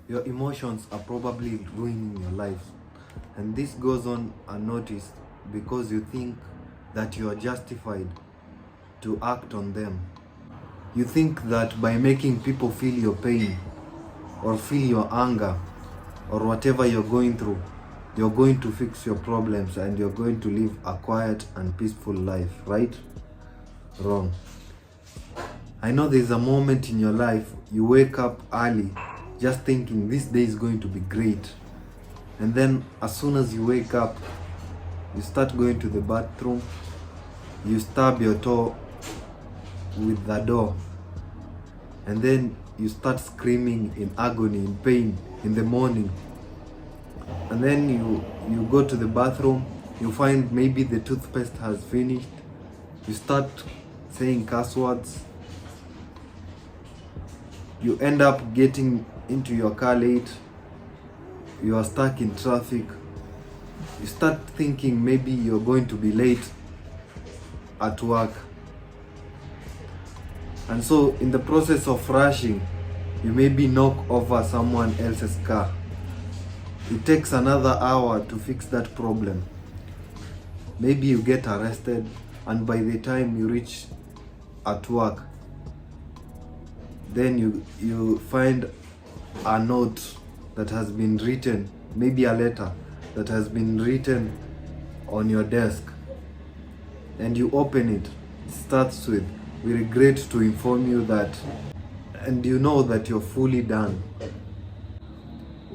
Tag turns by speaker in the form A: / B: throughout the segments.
A: Your emotions are probably ruining your life. And this goes on unnoticed because you think that you are justified to act on them. You think that by making people feel your pain or feel your anger or whatever you're going through, you're going to fix your problems and you're going to live a quiet and peaceful life, right? Wrong. I know there's a moment in your life you wake up early just thinking this day is going to be great. And then as soon as you wake up, you start going to the bathroom, you stab your toe with the door, and then you start screaming in agony, in pain in the morning. And then you go to the bathroom, you find maybe the toothpaste has finished, you start saying curse words, you end up getting into your car late, you are stuck in traffic, you start thinking maybe you're going to be late at work. And so in the process of rushing, you maybe knock over someone else's car. It takes another hour to fix that problem. Maybe you get arrested, and by the time you reach at work, then you find a note that has been written, maybe a letter that has been written on your desk, and you open it. It starts with, "We regret to inform you that," and you know that you're fully done.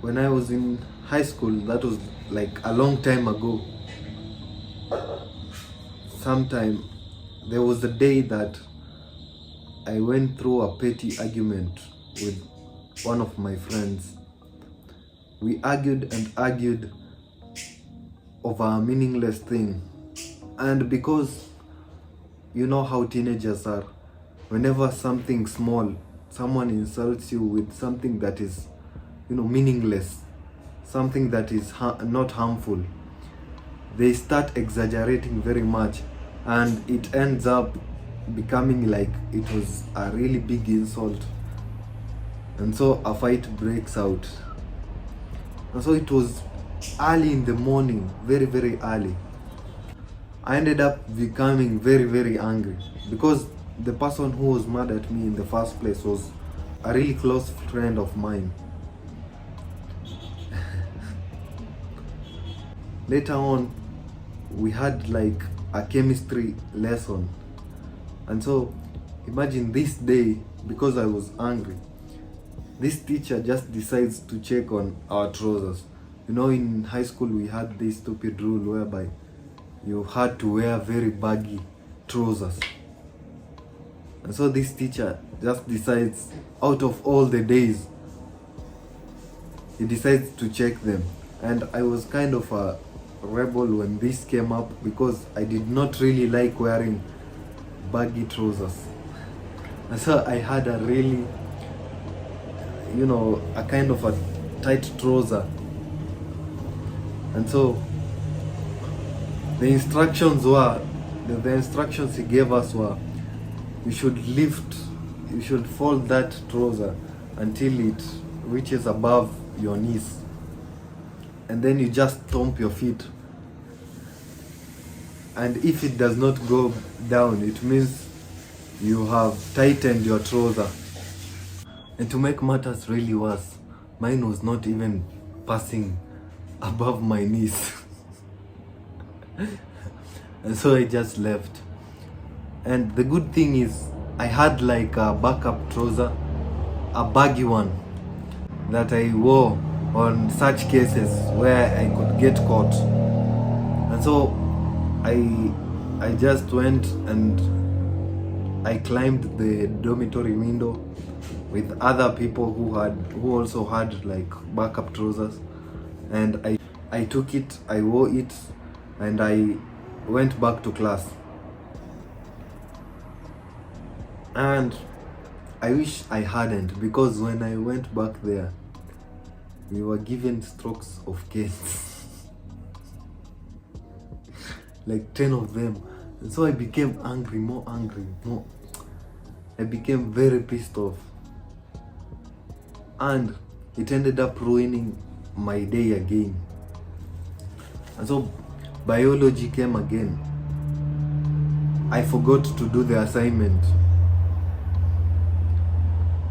A: When I was in high school, that was like a long time ago. Sometime there was a day that I went through a petty argument with one of my friends. We argued and argued over a meaningless thing. And because you know how teenagers are, whenever something small, someone insults you with something that is, meaningless, something that is not harmful, they start exaggerating very much, and it ends up becoming like it was a really big insult. And so a fight breaks out. And so it was early in the morning, very, very early. I ended up becoming very, very angry because the person who was mad at me in the first place was a really close friend of mine. Later on, we had like a chemistry lesson. And so imagine this day, because I was angry, this teacher just decides to check on our trousers. In high school we had this stupid rule whereby you had to wear very baggy trousers. And so this teacher just decides, out of all the days, he decides to check them. And I was kind of a rebel when this came up because I did not really like wearing baggy trousers. And so I had a really, a kind of a tight trouser. And so the instructions he gave us were, you should fold that trouser until it reaches above your knees. And then you just stomp your feet. And if it does not go down, it means you have tightened your trouser. And to make matters really worse, mine was not even passing above my knees. And so I just left. And the good thing is, I had like a backup trouser, a baggy one, that I wore on such cases where I could get caught. And so I just went and I climbed the dormitory window with other people who also had like backup trousers, and I took it, I wore it, and I went back to class. And I wish I hadn't, because when I went back there, we were given strokes of canes. Like 10 of them. And so I became angry, more angry, more. I became very pissed off. And it ended up ruining my day again. And so biology came again. I forgot to do the assignment.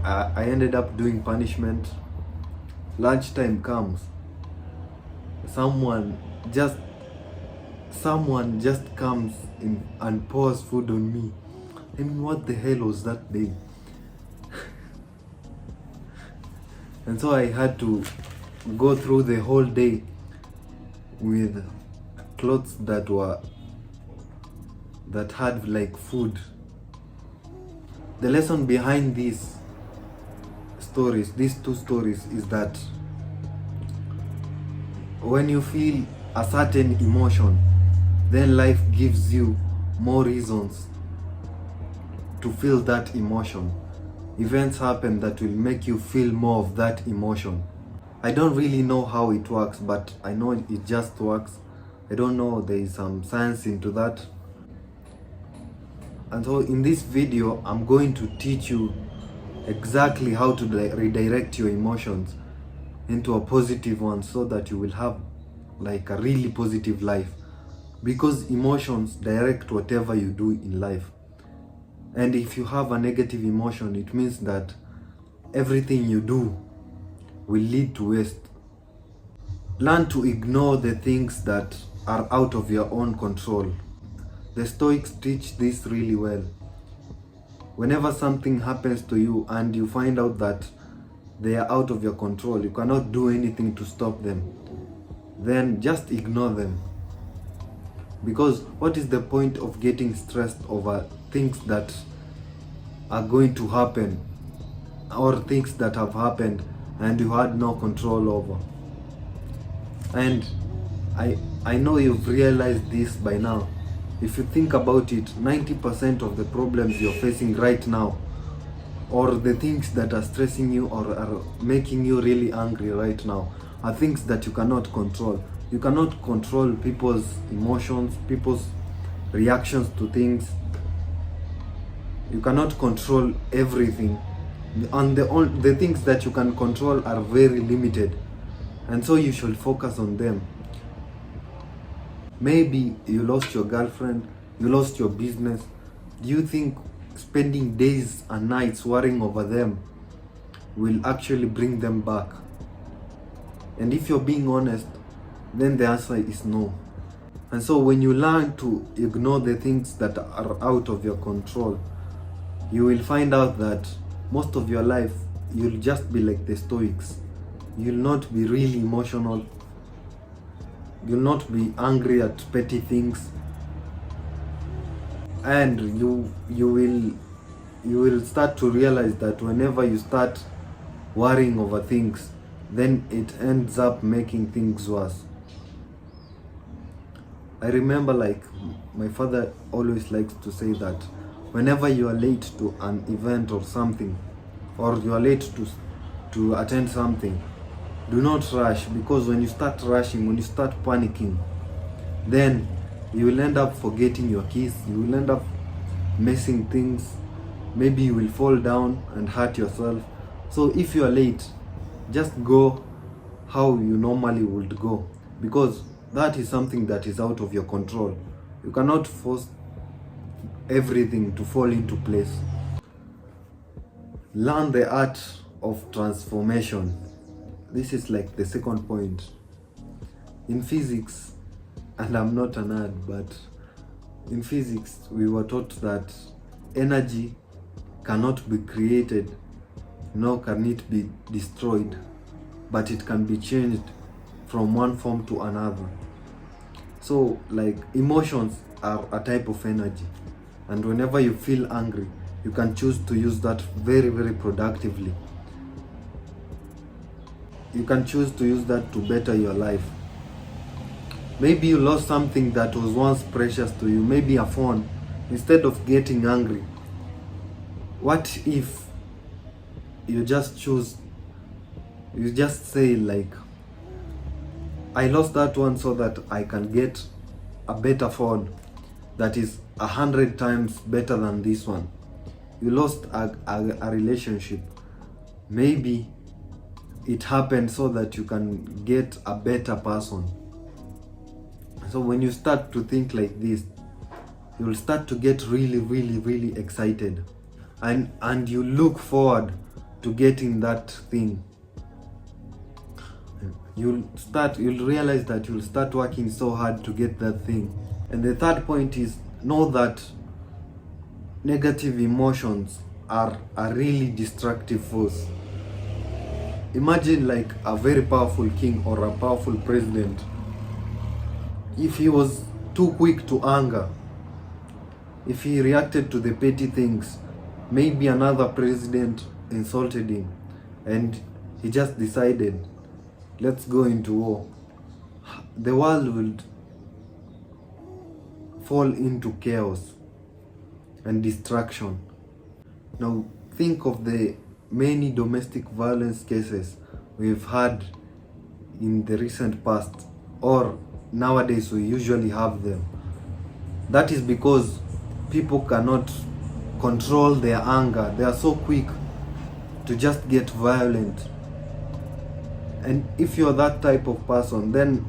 A: I ended up doing punishment. Lunchtime comes. Someone just comes in and pours food on me. I mean, what the hell was that day? And so I had to go through the whole day with clothes that had like food. The lesson behind these two stories, is that when you feel a certain emotion, then life gives you more reasons to feel that emotion. Events happen that will make you feel more of that emotion. I don't really know how it works, but I know it just works. I don't know, there is some science into that. And so in this video, I'm going to teach you exactly how to redirect your emotions into a positive one, so that you will have like a really positive life. Because emotions direct whatever you do in life. And if you have a negative emotion, it means that everything you do will lead to waste. Learn to ignore the things that are out of your own control. The Stoics teach this really well. Whenever something happens to you and you find out that they are out of your control, you cannot do anything to stop them, then just ignore them. Because what is the point of getting stressed over things that are going to happen, or things that have happened and you had no control over? And I know you've realized this by now. If you think about it, 90% of the problems you're facing right now, or the things that are stressing you or are making you really angry right now, are things that you cannot control. You cannot control people's emotions, people's reactions to things. You cannot control everything. And the things that you can control are very limited. And so you should focus on them. Maybe you lost your girlfriend, you lost your business. Do you think spending days and nights worrying over them will actually bring them back? And if you're being honest, then the answer is no. And so when you learn to ignore the things that are out of your control, you will find out that most of your life, you'll just be like the Stoics. You'll not be really emotional. You'll not be angry at petty things. And you will start to realize that whenever you start worrying over things, then it ends up making things worse. I remember, like, my father always likes to say that whenever you are late to an event or something, or you are late to attend something, do not rush. Because when you start rushing, when you start panicking, then you will end up forgetting your keys, you will end up messing things, maybe you will fall down and hurt yourself. So if you are late, just go how you normally would go, because that is something that is out of your control. You cannot force everything to fall into place. Learn the art of transformation. This is like the second point. In physics, and I'm not a nerd, but in physics we were taught that energy cannot be created, nor can it be destroyed, but it can be changed from one form to another. So, like, emotions are a type of energy, and whenever you feel angry, you can choose to use that very, very productively. You can choose to use that to better your life. Maybe you lost something that was once precious to you, maybe a phone. Instead of getting angry, what if you just say, like, I lost that one so that I can get a better phone that is 100 times better than this one. You lost a relationship. Maybe it happened so that you can get a better person. So when you start to think like this, you'll start to get really excited, and you look forward to getting that thing. You'll realize that you'll start working so hard to get that thing. And the third point is, know that negative emotions are a really destructive force. Imagine like a very powerful king or a powerful president. If he was too quick to anger, if he reacted to the petty things, maybe another president insulted him and he just decided, let's go into war, the world will fall into chaos and destruction. Now think of the many domestic violence cases we've had in the recent past, or nowadays we usually have them. That is because people cannot control their anger. They are so quick to just get violent. And if you're that type of person, then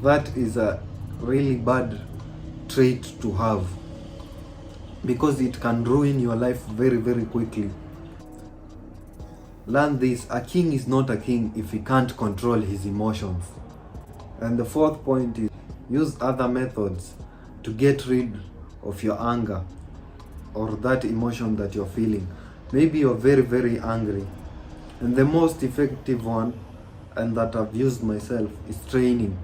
A: that is a really bad trait to have, because it can ruin your life very quickly. Learn this: a king is not a king if he can't control his emotions. And the fourth point is, use other methods to get rid of your anger or that emotion that you're feeling. Maybe you're very angry, and the most effective one, and that I've used myself, is training.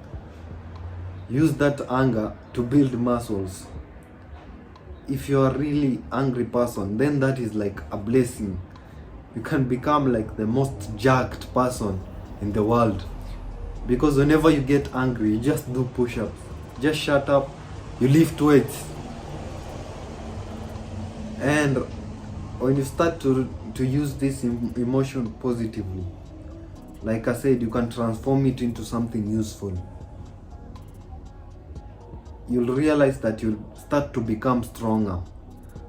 A: Use that anger to build muscles. If you're a really angry person, then that is like a blessing. You can become like the most jacked person in the world, because whenever you get angry, you just do push-ups. Just shut up, you lift weights. And when you start to use this emotion positively, like I said, you can transform it into something useful. You'll realize that you'll start to become stronger,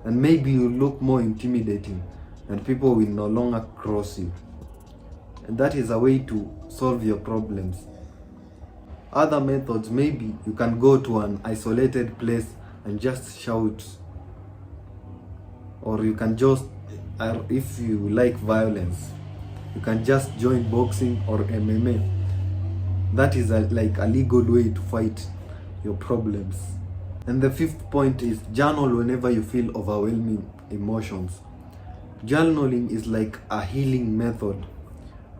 A: and maybe you'll look more intimidating, and people will no longer cross you. And that is a way to solve your problems. Other methods, maybe you can go to an isolated place and just shout, or you can just, if you like violence, you can just join boxing or MMA. That is like a legal way to fight your problems. And the fifth point is, journal whenever you feel overwhelming emotions. Journaling is like a healing method.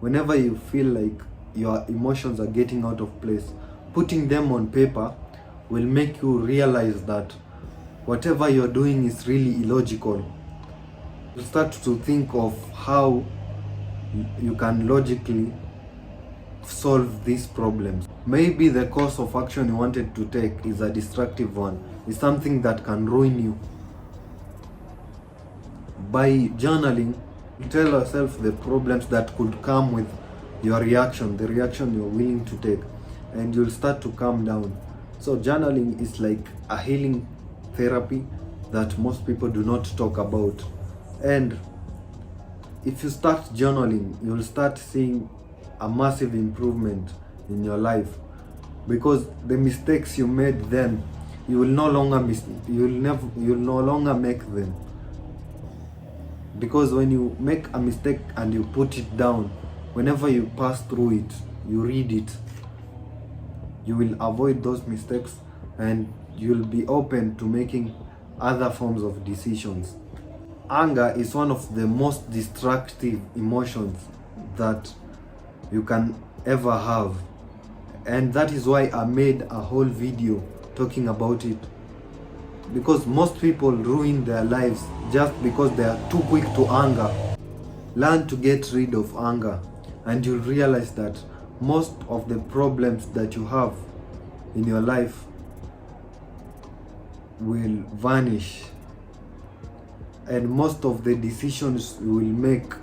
A: Whenever you feel like your emotions are getting out of place, putting them on paper will make you realize that whatever you're doing is really illogical. You start to think of how you can logically solve these problems. Maybe the course of action you wanted to take is a destructive one, is something that can ruin you. By journaling, you tell yourself the problems that could come with your reaction, the reaction you're willing to take, and you'll start to calm down. So journaling is like a healing therapy that most people do not talk about. And if you start journaling, you'll start seeing a massive improvement in your life, because the mistakes you made then, you'll no longer make them. Because when you make a mistake and you put it down, whenever you pass through it, you read it, you will avoid those mistakes, and you'll be open to making other forms of decisions. Anger is one of the most destructive emotions that you can ever have, and that is why I made a whole video talking about it, because most people ruin their lives just because they are too quick to anger. Learn to get rid of anger, and you'll realize that most of the problems that you have in your life will vanish, and most of the decisions you will make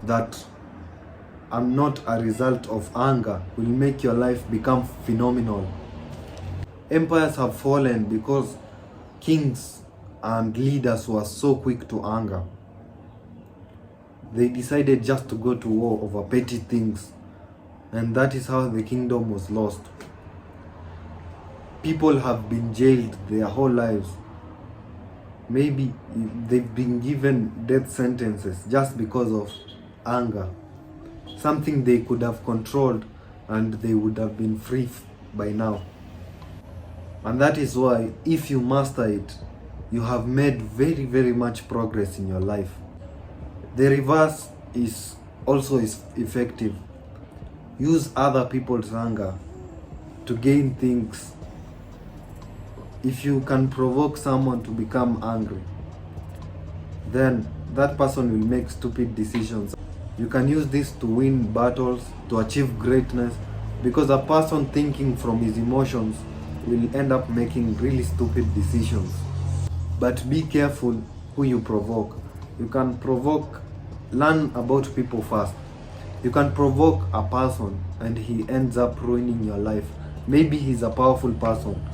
A: that are not a result of anger will make your life become phenomenal. Empires have fallen because kings and leaders were so quick to anger. They decided just to go to war over petty things, and that is how the kingdom was lost. People have been jailed their whole lives. Maybe they've been given death sentences just because of anger. Something they could have controlled and they would have been free by now. And that is why, if you master it, you have made very, very much progress in your life. The reverse is also effective. Use other people's anger to gain things. If you can provoke someone to become angry, then that person will make stupid decisions. You can use this to win battles, to achieve greatness, because a person thinking from his emotions will end up making really stupid decisions. But be careful who you provoke. You can learn about people first. You can provoke a person and he ends up ruining your life. Maybe he's a powerful person,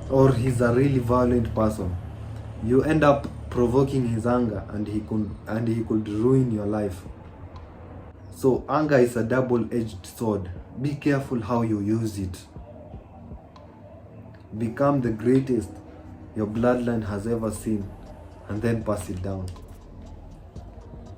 A: or he's a really violent person. You end up provoking his anger and he could ruin your life. So anger is a double-edged sword. Be careful how you use it. Become the greatest your bloodline has ever seen, and then pass it down.